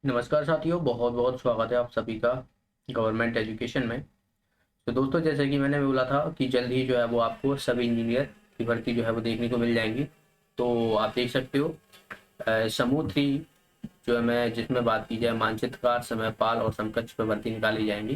नमस्कार साथियों, बहुत बहुत स्वागत है आप सभी का गवर्नमेंट एजुकेशन में। तो दोस्तों, जैसे कि मैंने बोला था कि जल्द ही जो है वो आपको सब इंजीनियर की भर्ती जो है वो देखने को मिल जाएगी। तो आप देख सकते हो समूह 3 जो है मैं जिसमें बात की जाए मानचित्रकार, समयपाल और समकक्ष पे भर्ती निकाली जाएंगी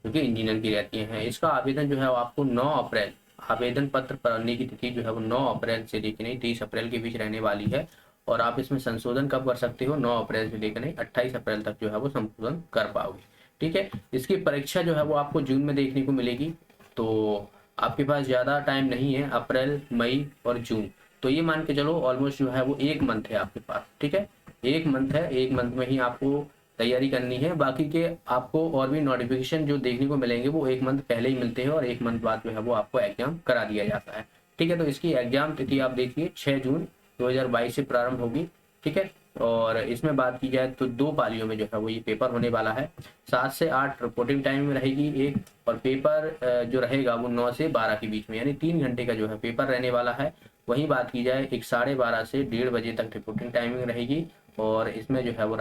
जो कि इंजीनियर की रहती हैं। इसका आवेदन जो है वो आपको 9 अप्रैल, आवेदन पत्र भरने की तिथि जो है वो 9 अप्रैल से लेकर नहीं 30 अप्रैल के बीच रहने वाली है। और आप इसमें संशोधन कब कर सकते हो? 9 अप्रैल से लेकर नहीं 28 अप्रैल तक जो है वो संशोधन कर पाओगे। ठीक है, इसकी परीक्षा जो है वो आपको जून में देखने को मिलेगी। तो आपके पास ज़्यादा टाइम नहीं है, अप्रैल, मई और जून। तो ये मान के चलो ऑलमोस्ट जो है वो 1 मंथ है आपके पास। ठीक है, 1 मंथ है, 1 मंथ में ही आपको तैयारी करनी है। बाकी के आपको और भी नोटिफिकेशन जो देखने को मिलेंगे वो 1 मंथ पहले ही मिलते हैं और 1 मंथ बाद जो है वो आपको एग्जाम करा दिया जाता है। ठीक है, तो इसकी एग्जाम तिथि आप देखिए 6 जून 2022 से प्रारंभ होगी। ठीक है, और इसमें बात की जाए तो 2 पालियों में जो है वो ये पेपर होने वाला है। 7 से 8 रिपोर्टिंग टाइम में रहेगी एक, और पेपर जो रहेगा वो 9 से 12 के बीच में, यानी 3 घंटे का जो है पेपर रहने वाला है। वहीं बात की जाए एक 12:30 से 1:30 बजे तक रिपोर्टिंग टाइमिंग रहेगी। और इसमें जो है वो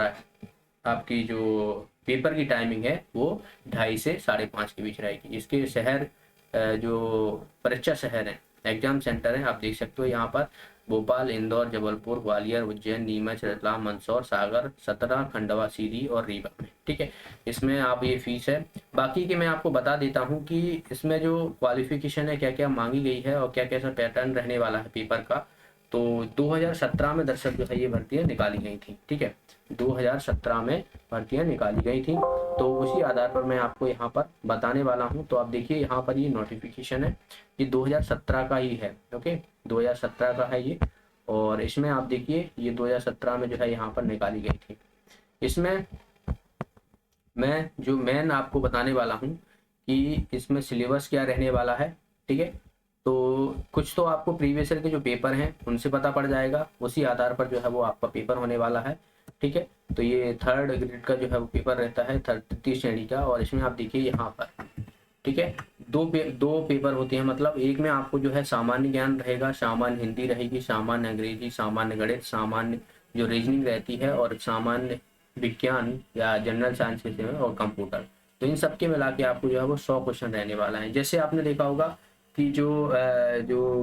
आपकी जो पेपर की टाइमिंग है वो 2:30 से 5:30 के बीच रहेगी। इसके शहर जो परीक्षा शहर है, एग्जाम सेंटर है, आप देख सकते हो यहाँ पर भोपाल, इंदौर, जबलपुर, ग्वालियर, उज्जैन, नीमच, रतलाम, मंदसौर, सागर, सतना, खंडवा, सीधी और रीवा में। ठीक है, इसमें आप ये फीस है। बाकी के मैं आपको बता देता हूँ कि इसमें जो क्वालिफिकेशन है, क्या क्या मांगी गई है और क्या कैसा पैटर्न रहने वाला है पेपर का। तो 2017 में दरअसल जो है ये भर्तियां निकाली गई थी। ठीक है, 2017 में भर्तियां निकाली गई थी। तो उसी आधार पर मैं आपको यहाँ पर बताने वाला हूँ। तो आप देखिए यहाँ पर ये नोटिफिकेशन है, ये 2017 का ही है। ओके, 2017 का है ये। और इसमें आप देखिए ये 2017 में जो है यहाँ पर निकाली गई थी। इसमें मैं जो मेन आपको बताने वाला हूँ कि इसमें सिलेबस क्या रहने वाला है। ठीक है, तो कुछ तो आपको प्रीवियस ईयर के जो पेपर हैं उनसे पता पड़ जाएगा, उसी आधार पर जो है वो आपका पेपर होने वाला है। ठीक है, तो ये 3rd ग्रेड का जो है वो पेपर रहता है, तृतीय श्रेणी का। और इसमें आप देखिए यहाँ पर, ठीक है, दो पेपर होते हैं। मतलब एक में आपको जो है सामान्य ज्ञान रहेगा, सामान्य हिंदी रहेगी, सामान्य अंग्रेजी, सामान्य गणित, सामान्य जो रीजनिंग रहती है, और सामान्य विज्ञान या जनरल साइंसेज में, और कंप्यूटर। तो इन सब के मिला के आपको जो है वो 100 क्वेश्चन रहने वाला है। जैसे आपने देखा होगा कि जो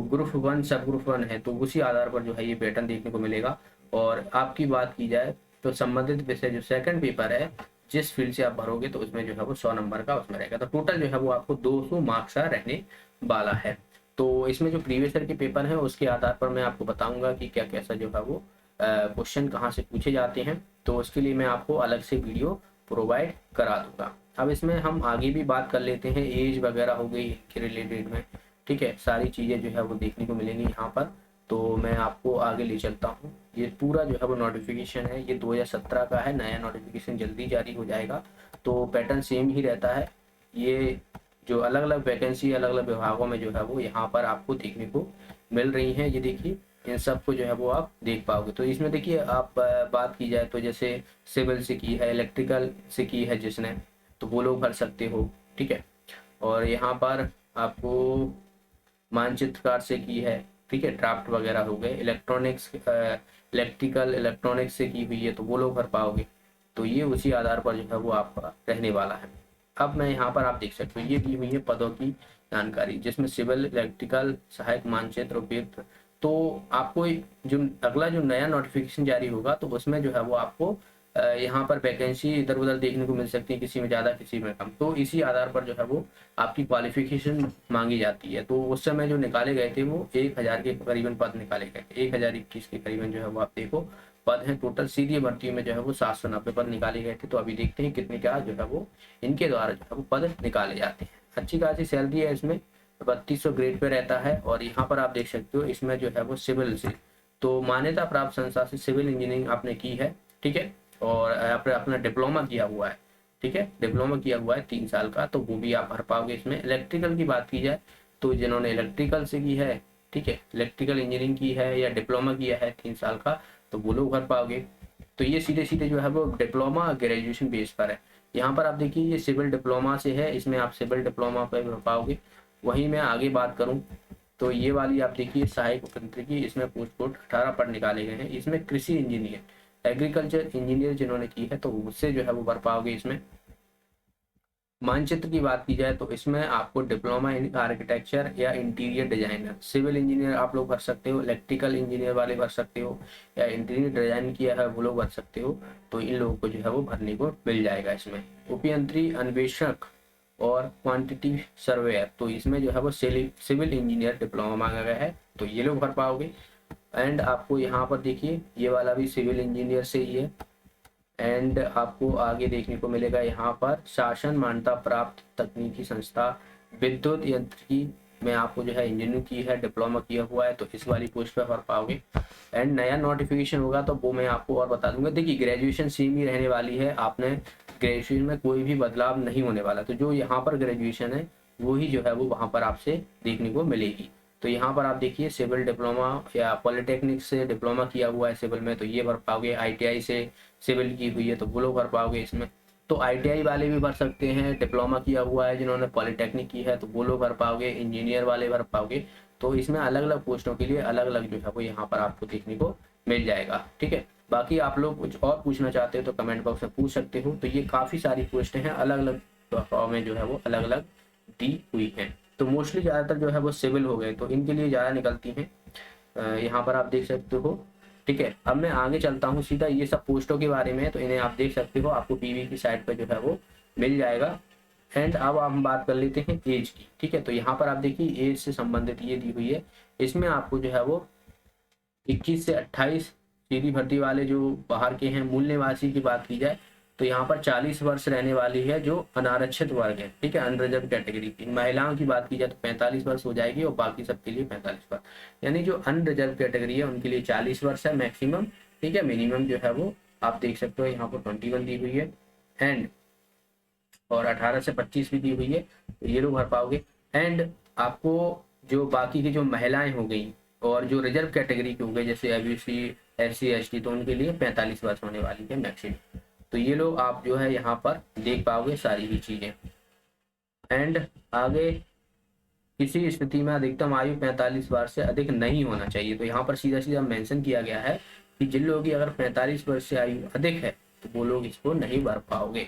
ग्रुप 1 सब ग्रुप 1 है, तो उसी आधार पर जो है ये पैटर्न देखने को मिलेगा। और आपकी बात की जाए तो संबंधित विषय जो सेकंड पेपर है, जिस फील्ड से आप भरोगे तो उसमें जो है वो 100 नंबर का उसमें रहेगा। तो टोटल जो है वो आपको 200 मार्क्स का रहने वाला है। तो इसमें जो प्रीवियस ईयर के पेपर हैं उसके आधार पर मैं आपको बताऊंगा कि क्या कैसा जो है वो क्वेश्चन कहाँ से पूछे जाते हैं। तो उसके लिए मैं आपको अलग से वीडियो प्रोवाइड करा दूंगा। अब इसमें हम आगे भी बात कर लेते हैं, एज वगैरह हो गई के रिलेटेड में। ठीक है, सारी चीज़ें जो है वो देखने को मिलेंगी यहाँ पर। तो मैं आपको आगे ले चलता हूँ। ये पूरा जो है वो नोटिफिकेशन है, ये 2017 का है, नया नोटिफिकेशन जल्दी जारी हो जाएगा। तो पैटर्न सेम ही रहता है। ये जो अलग अलग वैकेंसी अलग अलग विभागों में जो है वो यहाँ पर आपको देखने को मिल रही हैं। ये देखिए, इन सब को जो है वो आप देख पाओगे। तो इसमें देखिए आप बात की जाए तो जैसे सिविल से की है, इलेक्ट्रिकल से की है जिसने, तो वो लोग भर सकते हो। ठीक है, और यहाँ पर आपको मानचित्रकार से की है। ठीक है, ड्राफ्ट वगैरह हो गए, इलेक्ट्रिकल इलेक्ट्रॉनिक्स से की हुई है तो वो लोग भर पाओगे। तो ये उसी आधार पर जो है वो आपका रहने वाला है। अब मैं यहाँ पर आप देख सकते हो ये दी हुई है पदों की जानकारी, जिसमें सिविल, इलेक्ट्रिकल, सहायक मानचित्र, उपयुक्त। तो आपको जो अगला जो नया नोटिफिकेशन जारी होगा तो उसमें जो है वो आपको यहाँ पर वैकेंसी इधर उधर देखने को मिल सकती है, किसी में ज़्यादा किसी में कम। तो इसी आधार पर जो है वो आपकी क्वालिफिकेशन मांगी जाती है। तो उस समय जो निकाले गए थे वो 1000 के करीबन पद निकाले गए थे, 1021 के करीबन जो है वो आप देखो पद हैं। टोटल सीधी भर्ती में जो है वो 790 पद निकाले गए थे। तो अभी देखते हैं कितने क्या जो है वो इनके द्वारा जो है वो पद निकाले जाते हैं। अच्छी खासी सैलरी है इसमें, 3200 ग्रेड पे रहता है। और यहाँ पर आप देख सकते हो इसमें जो है वो सिविल से, तो मान्यता प्राप्त संस्था से सिविल इंजीनियरिंग आपने की है। ठीक है, और आपने अपना डिप्लोमा किया हुआ है। ठीक है, डिप्लोमा किया हुआ है 3 साल का, तो वो भी आप भर पाओगे इसमें। इलेक्ट्रिकल की बात की जाए तो जिन्होंने इलेक्ट्रिकल से की है, ठीक है, इलेक्ट्रिकल इंजीनियरिंग की है या डिप्लोमा किया है 3 साल का, तो वो लोग भर पाओगे। तो ये सीधे सीधे जो है वो डिप्लोमा ग्रेजुएशन बेस पर है। यहाँ पर आप देखिए ये सिविल डिप्लोमा से है, इसमें आप सिविल डिप्लोमा पर भर पाओगे। वहीं मैं आगे बात करूँ तो ये वाली आप देखिए सहायक अभियंत्रिकी, इसमें पोस्ट कोड 18 पद निकाले गए हैं। इसमें कृषि इंजीनियर, एग्रीकल्चर इंजीनियर जिन्होंने की है तो उससे जो है वो भर पाओगे इसमें। मानचित्र की बात की जाए तो इसमें आपको डिप्लोमा इन आर्किटेक्चर या इंटीरियर डिजाइनर, सिविल इंजीनियर आप लोग भर सकते हो, इलेक्ट्रिकल इंजीनियर वाले भर सकते हो, या इंटीरियर डिजाइन किया है वो लोग भर सकते हो। तो इन लोगों को जो है वो भरने को मिल जाएगा इसमें। उपयंत्री अन्वेषक और क्वांटिटी सर्वेयर, तो इसमें जो है वो सिविल इंजीनियर डिप्लोमा मांगा गया है, तो ये लोग भर पाओगे। एंड आपको यहाँ पर देखिए ये वाला भी सिविल इंजीनियर से ही है। एंड आपको आगे देखने को मिलेगा यहाँ पर शासन मान्यता प्राप्त तकनीकी संस्था विद्युत यंत्रिकी में आपको जो है इंजीनियरिंग की है, डिप्लोमा किया हुआ है, तो इस वाली पोस्ट पे भर पाओगे। एंड नया नोटिफिकेशन होगा तो वो मैं आपको और बता दूंगा। देखिए ग्रेजुएशन सेम ही रहने वाली है, आपने ग्रेजुएशन में कोई भी बदलाव नहीं होने वाला, तो जो यहाँ पर ग्रेजुएशन है वही जो है वो वहाँ पर आपसे देखने को मिलेगी। तो यहाँ पर आप देखिए सिविल डिप्लोमा या पॉलिटेक्निक से डिप्लोमा किया हुआ है सिविल में, तो ये भर पाओगे। आईटीआई से सिविल की हुई है तो वो लोग भर पाओगे इसमें। तो आईटीआई वाले भी भर सकते हैं, डिप्लोमा किया हुआ है जिन्होंने पॉलिटेक्निक की है तो वो लोग भर पाओगे, इंजीनियर वाले भर पाओगे। तो इसमें अलग अलग पोस्टों के लिए अलग अलग जो है वो यहाँ पर आपको देखने को मिल जाएगा, ठीक है। बाकी आप लोग कुछ और पूछना चाहते हो तो कमेंट बॉक्स में पूछ सकते हो। तो ये काफ़ी सारी पोस्टें हैं, अलग अलग में जो है वो अलग अलग दी हुई हैं। तो मोस्टली ज़्यादातर जो है वो सिविल हो गए तो इनके लिए ज़्यादा निकलती हैं। यहाँ पर आप देख सकते हो, ठीक है। अब मैं आगे चलता हूँ सीधा, ये सब पोस्टों के बारे में, तो इन्हें आप देख सकते हो, आपको पीवी की साइट पर जो है वो मिल जाएगा। एंड अब हम बात कर लेते हैं एज की, ठीक है। तो यहाँ पर आप देखिए एज से संबंधित ये दी हुई है, इसमें आपको जो है वो 21 से 28 सीधी भर्ती वाले जो बाहर के हैं। मूल निवासी की बात की जाए तो यहाँ पर 40 वर्ष रहने वाली है जो अनारक्षित वर्ग है, ठीक है, अनरिजर्व कैटेगरी की। महिलाओं की बात की जाए तो 45 वर्ष हो जाएगी और बाकी सबके लिए 45 वर्ष, यानी जो अनरिजर्व कैटेगरी है उनके लिए 40 वर्ष है मैक्सिमम, ठीक है। मिनिमम जो है वो आप देख सकते हो यहाँ पर 21 दी हुई है। एंड और 18 से 25 भी दी हुई है, तो ये लोग भर पाओगे। एंड आपको जो बाकी की जो महिलाएं हो गई और जो रिजर्व कैटेगरी की हो गई जैसे ओबीसी, एससी, एसटी, तो उनके लिए 45 वर्ष होने वाली है मैक्सिमम। तो ये लोग आप जो है यहाँ पर देख पाओगे सारी ही चीजें। एंड आगे किसी स्थिति में अधिकतम आयु 45 वर्ष से अधिक नहीं होना चाहिए, तो यहाँ पर सीधा सीधा मेंशन किया गया है कि जिन लोगों की अगर 45 वर्ष से आयु अधिक है तो वो लोग इसको नहीं भर पाओगे।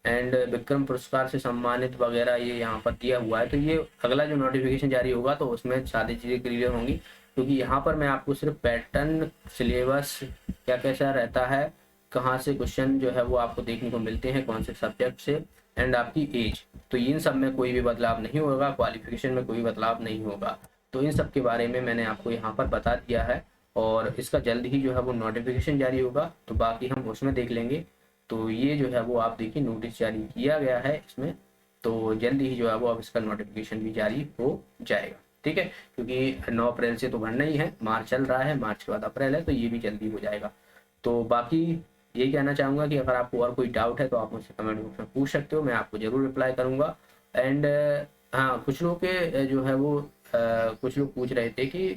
एंड विक्रम पुरस्कार से सम्मानित वगैरह ये यहाँ पर दिया हुआ है। तो ये अगला जो नोटिफिकेशन जारी होगा तो उसमें सारी चीज़ें क्लियर होंगी, क्योंकि यहाँ पर मैं आपको सिर्फ पैटर्न, सिलेबस क्या कैसा रहता है, कहाँ से क्वेश्चन जो है वो आपको देखने को मिलते हैं, कौन से सब्जेक्ट से, एंड आपकी एज, तो इन सब में कोई भी बदलाव नहीं होगा, क्वालिफिकेशन में कोई बदलाव नहीं होगा। तो इन सब के बारे में मैंने आपको यहाँ पर बता दिया है और इसका जल्द ही जो है वो नोटिफिकेशन जारी होगा, तो बाकी हम उसमें देख लेंगे। तो ये जो है वो आप देखिए नोटिस जारी किया गया है इसमें, तो जल्दी ही जो है वो अब इसका नोटिफिकेशन भी जारी हो जाएगा, ठीक है। क्योंकि 9 अप्रैल से तो भरना ही है, मार्च चल रहा है, मार्च के बाद अप्रैल है, तो ये भी जल्दी हो जाएगा। तो बाकी ये कहना चाहूँगा कि अगर आपको और कोई डाउट है तो आप मुझसे कमेंट बॉक्स में पूछ सकते हो, मैं आपको ज़रूर रिप्लाई करूँगा। एंड हाँ, कुछ लोग के जो है वो कुछ लोग पूछ रहे थे कि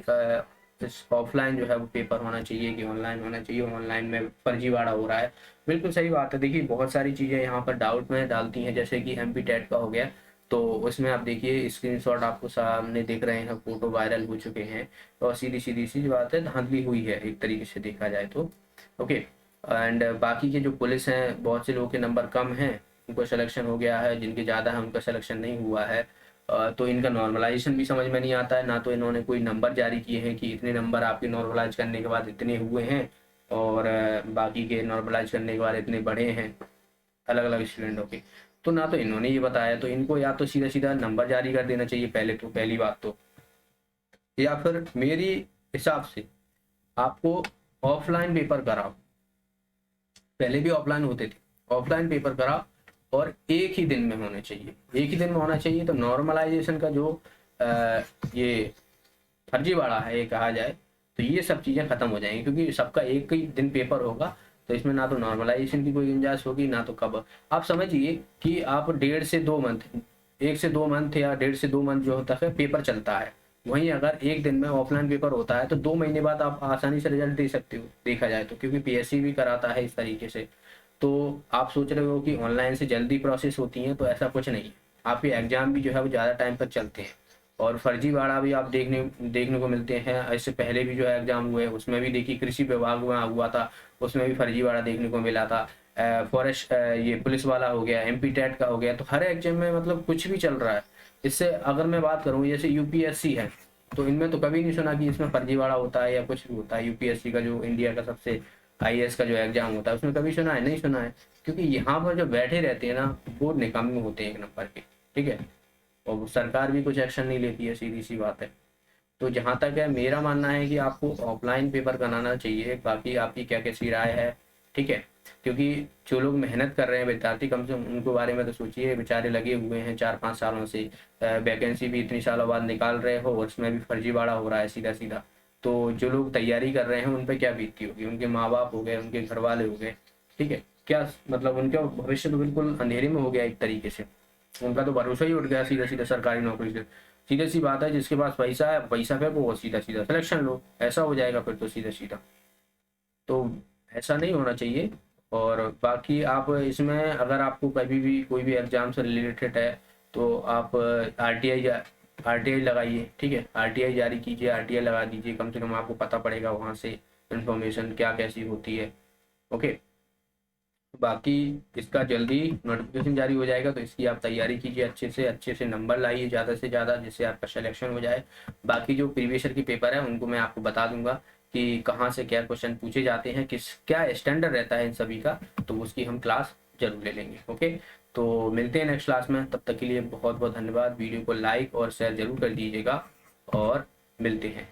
ऑफलाइन जो है वो पेपर होना चाहिए कि ऑनलाइन होना चाहिए, ऑनलाइन में फर्जीवाड़ा हो रहा है। बिल्कुल सही बात है। देखिए बहुत सारी चीज़ें यहाँ पर डाउट में डालती हैं, जैसे कि एमपी टेट का हो गया, तो उसमें आप देखिए स्क्रीनशॉट आपको सामने दिख रहे हैं, फोटो वायरल हो चुके हैं, और सीधी सीधी सी बात है, धांधली हुई है एक तरीके से देखा जाए तो, ओके। एंड बाकी के जो पुलिस हैं, बहुत से लोगों के नंबर कम हैं, उनको सिलेक्शन हो गया है, जिनके ज़्यादा है उनका सिलेक्शन नहीं हुआ है। तो इनका नॉर्मलाइजेशन भी समझ में नहीं आता है, ना तो इन्होंने कोई नंबर जारी किए हैं कि इतने नंबर आपके नॉर्मलाइज करने के बाद इतने हुए हैं, और बाकी के नॉर्मलाइज करने के बाद इतने बढ़े हैं अलग अलग स्टूडेंटों के। तो ना तो इन्होंने ये बताया, तो इनको या तो सीधा सीधा नंबर जारी कर देना चाहिए पहले, तो पहली बात तो, या फिर मेरी हिसाब से आपको ऑफलाइन पेपर कराओ, पहले भी ऑफलाइन होते थे, ऑफलाइन पेपर कराओ और एक ही दिन में होने चाहिए, एक ही दिन में होना चाहिए। तो नॉर्मलाइजेशन का जो ये फर्जीवाड़ा है ये कहा जाए, तो ये सब चीज़ें खत्म हो जाएंगी, क्योंकि सबका एक ही दिन पेपर होगा, तो इसमें ना तो नॉर्मलाइजेशन की कोई गुंजाइश होगी, ना तो कब आप समझिए कि आप 1.5 से 2 मंथ, 1 से 2 मंथ या 1.5 से 2 मंथ जो होता है पेपर चलता है, वहीं अगर एक दिन में ऑफलाइन पेपर होता है तो 2 महीने बाद आप आसानी से रिजल्ट दे सकते हो देखा जाए तो, क्योंकि पीएससी भी कराता है इस तरीके से। तो आप सोच रहे हो कि ऑनलाइन से जल्दी प्रोसेस होती है, तो ऐसा कुछ नहीं है, आपके एग्जाम भी जो है वो ज़्यादा टाइम तक चलते हैं। और फर्जीवाड़ा भी आप देखने को मिलते हैं। इससे पहले भी जो है एग्जाम हुए, उसमें भी देखिए कृषि विभाग में हुआ था, उसमें भी फर्जीवाड़ा देखने को मिला था। फॉरेस्ट ये पुलिस वाला हो गया, एमपी टेट का हो गया, तो हर एग्जाम में मतलब कुछ भी चल रहा है। इससे अगर मैं बात करूँ, जैसे यूपीएससी है, तो इनमें तो कभी नहीं सुना कि इसमें फर्जीवाड़ा होता है या कुछ भी होता है। यूपीएससी का जो इंडिया का सबसे आईएएस का जो एग्जाम होता है, उसमें कभी सुना है? नहीं सुना है। क्योंकि यहाँ पर जो बैठे रहते हैं ना, वो निकम्मे होते हैं एक नंबर के, ठीक है। और सरकार भी कुछ एक्शन नहीं लेती है, सीधी सी बात है। तो जहाँ तक है, मेरा मानना है कि आपको ऑफलाइन पेपर कराना चाहिए। बाकी आपकी क्या कैसी राय है, ठीक है। क्योंकि जो लोग मेहनत कर रहे हैं विद्यार्थी, कम से कम उनको बारे में तो सोचिए। बेचारे लगे हुए हैं 4-5 सालों से, वैकेंसी भी इतनी सालों बाद निकाल रहे हो, और उसमें भी फर्जीवाड़ा हो रहा है सीधा सीधा। तो जो लोग तैयारी कर रहे हैं उन पर क्या बीतती होगी, उनके माँ बाप हो गए, उनके घर वाले हो गए, ठीक है। क्या मतलब उनका भविष्य तो बिल्कुल अंधेरे में हो गया एक तरीके से। उनका तो भरोसा ही उठ गया सीधा सीधा सरकारी नौकरी से। सीधी सी बात है, जिसके पास पैसा है, पैसा फेंको, वो सीधा सीधा सिलेक्शन लो, ऐसा हो जाएगा फिर तो सीधा सीधा। तो ऐसा नहीं होना चाहिए। और बाकी आप इसमें अगर आपको कभी भी कोई भी एग्जाम से रिलेटेड है, तो आप आरटीआई लगाइए, ठीक है। आरटीआई जारी कीजिए, आरटीआई लगा दीजिए, कम से कम आपको पता पड़ेगा वहाँ से इंफॉर्मेशन क्या कैसी होती है। ओके। बाकी इसका जल्दी नोटिफिकेशन जारी हो जाएगा, तो इसकी आप तैयारी कीजिए, अच्छे से नंबर लाइए ज़्यादा से ज़्यादा, जिससे आपका सिलेक्शन हो जाए। बाकी जो प्रीवियस ईयर की पेपर है उनको मैं आपको बता दूंगा कि कहाँ से क्या क्वेश्चन पूछे जाते हैं, किस क्या स्टैंडर्ड रहता है इन सभी का, तो उसकी हम क्लास जरूर ले लेंगे। ओके, तो मिलते हैं नेक्स्ट क्लास में। तब तक के लिए बहुत बहुत धन्यवाद। वीडियो को लाइक और शेयर जरूर कर दीजिएगा, और मिलते हैं।